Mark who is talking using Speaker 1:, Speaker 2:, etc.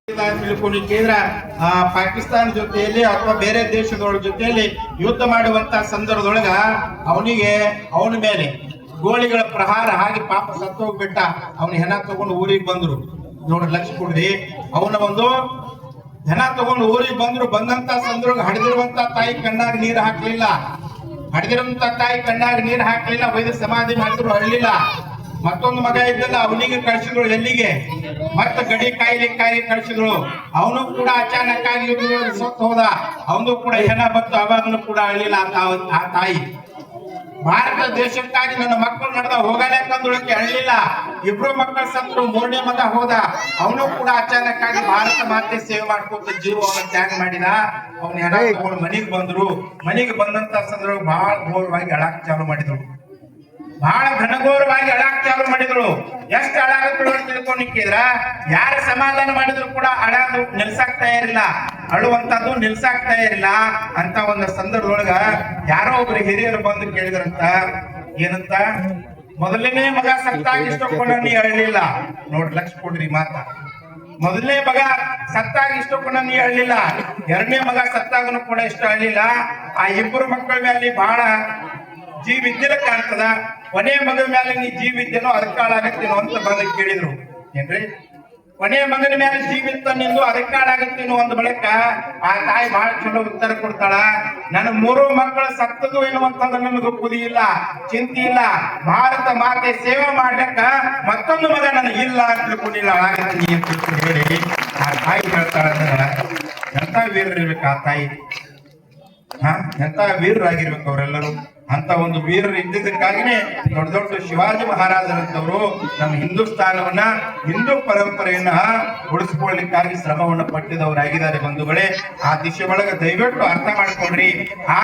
Speaker 1: ತಿಳ್ಕೊಂಡಿದ್ರ ಪಾಕಿಸ್ತಾನ ಜೊತೆಯಲ್ಲಿ ಅಥವಾ ಬೇರೆ ದೇಶಗಳ ಜೊತೆಯಲ್ಲಿ ಯುದ್ಧ ಮಾಡುವಂತ ಸಂದರ್ಭದೊಳಗ ಅವನ ಮೇಲೆ ಗೋಳಿಗಳ ಪ್ರಹಾರ ಹಾಗೆ ಪಾಪ ಸತ್ತೋಗ್ಬಿಟ್ಟ. ಅವನ ಹೆಣ ತಗೊಂಡು ಊರಿಗೆ ಬಂದ್ರು. ನೋಡ್ರಿ ಲಕ್ಷ್ಯ ಕೊಡ್ರಿ, ಅವನ ಒಂದು ಹೆಣ ತಗೊಂಡು ಊರಿಗೆ ಬಂದ್ರು. ಬಂದಂತ ಸಂದರ್ಭ ಹಡಿದಿರುವಂತ ತಾಯಿ ಕಣ್ಣಾಗ ನೀರು ಹಾಕ್ಲಿಲ್ಲ. ಹಡಿದಿರುವಂತ ತಾಯಿ ಕಣ್ಣಾಗ ನೀರು ಹಾಕ್ಲಿಲ್ಲ. ವೈದ್ಯ ಸಮಾಧಿ ಮಾಡಿದ್ರು, ಅಳ್ಳಿಲ್ಲ. ಮತ್ತೊಂದು ಮಗ ಇದ್ದಲ್ಲ, ಅವನಿಗೆ ಕಳಿಸಿದ್ರು. ಎಲ್ಲಿಗೆ? ಮತ್ತ ಗಡಿ ಕಾಯಿಲೆ ಕಳಿಸಿದ್ರು. ಅವನು ಕೂಡ ಅಚಾನಕ್ ಆಗಿ ಸತ್ತು ಹೋದ. ಅವನು ಕೂಡ ಹೆಣ ಬಂತು, ಅವಾಗನು ಕೂಡ ಅಳ್ಳಿಲ್ಲ ಆ ತಾಯಿ. ಭಾರತ ದೇಶಕ್ಕಾಗಿ ನನ್ನ ಮಕ್ಕಳು ನಡೆದ ಹೋಗಲೇಕಂದೊಳಕ್ಕೆ ಅಳ್ಳಿಲ್ಲ. ಇಬ್ರು ಮಕ್ಕಳು ಸತ್ರು, ಮೂರನೇ ಮಗ ಹೋದ. ಅವನು ಕೂಡ ಅಚಾನಕ್ ಆಗಿ ಭಾರತ ಮಾತೆ ಸೇವೆ ಮಾಡ್ಕೊತ ಜೀವವನ್ನು ತ್ಯಾಗ ಮಾಡಿದ. ಅವನ ಹೆಣ ತಗೊಂಡು ಮನೆಗೆ ಬಂದ್ರು. ಮನೆಗೆ ಬಂದಂತ ಸಂದರ್ಭ ಬಹಳ ಘೋರವಾಗಿ ಅಳಾಕ್ ಚಾಲು ಮಾಡಿದ್ರು. ಬಹಳ ಘನಘೋರವಾಗಿ ಅಳಾಕ್ ಚಾಲು ಮಾಡಿದ್ರು. ಎಷ್ಟು ಅಳಾಗಗಳು ತಿಳ್ಕೊಂಡಿಕ್ಕಿದ್ರ ಯಾರ ಸಮಾಧಾನ ಮಾಡಿದ್ರು ಕೂಡ ಅಳಾದು ನಿಲ್ಸಾಕ್ತಾ ಇರಲಿಲ್ಲ. ಅಳುವಂತದ್ದು ನಿಲ್ಸಾಕ್ತಾ ಇರಲಿಲ್ಲ. ಅಂತ ಒಂದು ಸಂದರ್ಭದೊಳಗ ಯಾರೋ ಒಬ್ರು ಹಿರಿಯರು ಬಂದು ಕೇಳಿದ್ರಂತ, ಏನಂತ? ಮೊದಲನೇ ಮಗ ಸತ್ತಾಗ ಇಷ್ಟೊಂಡ ನೀ ಅಳ್ಳಿಲ್ಲ. ನೋಡ್ರಿ ಲಕ್ಷ ಕೊಡ್ರಿ ಮಾತ. ಮೊದಲನೇ ಮಗ ಸತ್ತಾಗ ಇಷ್ಟೊಂಡ ನೀ ಅಳ್ಳಿಲ್ಲ. ಎರಡನೇ ಮಗ ಸತ್ತಾಗನು ಕೂಡ ಇಷ್ಟ ಅಳ್ಳಿಲ್ಲ. ಆ ಇಬ್ಬರು ಮಕ್ಕಳ ಮೇಲೆ ಬಹಳ ಜೀವಿದ್ದಿಲ್ಲ ಕಾಣ್ತದ. ಕೊನೆ ಮಗನ ಮೇಲೆ ನೀ ಜೀವಿದ್ದೇನೋ ಅದಕ್ಕೆ ಹಾಳಾಗತ್ತೇನೋ ಅಂತ ಬಂದ ಕೇಳಿದ್ರು. ಏನ್ರಿ? ಕೊನೆ ಮಗನ ಮೇಲೆ ಜೀವಿತ ನಿಂದು ಅದಕ್ಕೆ ಹಾಳಾಗತ್ತೇನೋ ಅಂದ ಬಳಿಕ ಆ ತಾಯಿ ಬಹಳ ಚಲೋ ಉತ್ತರ ಕೊಡ್ತಾಳ. ನನ್ನ 3 ಮಕ್ಕಳ ಸತ್ತದು ಎನ್ನುವಂಥದ್ದು ನನಗೆ ಬುದ್ಧಿ ಇಲ್ಲ, ಚಿಂತೆ ಇಲ್ಲ. ಭಾರತ ಮಾತೆ ಸೇವೆ ಮಾಡ್ಲಿಕ್ಕ ಮತ್ತೊಂದು ಮಗ ನನಗಿಲ್ಲ ಅಂತ ತಿಳ್ಕೊಂಡಿಲ್ಲ. ಹಾಳಾಗತ್ತೀನಿ ಅಂತ ಹೇಳಿ ಆ ತಾಯಿ ಹೇಳ್ತಾಳ. ಎಂತ ವೀರರಿರ್ಬೇಕು ಆ ತಾಯಿ, ಎಂತ ವೀರರಾಗಿರ್ಬೇಕು ಅವರೆಲ್ಲರೂ. ಅಂತ ಒಂದು ವೀರರು ಇದ್ದಿದ್ದಕ್ಕಾಗಿನೇ ದೊಡ್ಡ ದೊಡ್ಡ ಶಿವಾಜಿ ಮಹಾರಾಜರಂತವರು ನಮ್ಮ ಹಿಂದೂಸ್ಥಾನವನ್ನ, ಹಿಂದೂ ಪರಂಪರೆಯನ್ನ ಉಳಿಸ್ಕೊಳ್ಳಿಕ್ಕಾಗಿ ಶ್ರಮವನ್ನ ಪಟ್ಟಿದವರಾಗಿದ್ದಾರೆ ಬಂಧುಗಳೇ. ಆ ದಿಶೆ ಒಳಗೆ ದಯವಿಟ್ಟು ಅರ್ಥ ಮಾಡ್ಕೊಳ್ರಿ. ಆ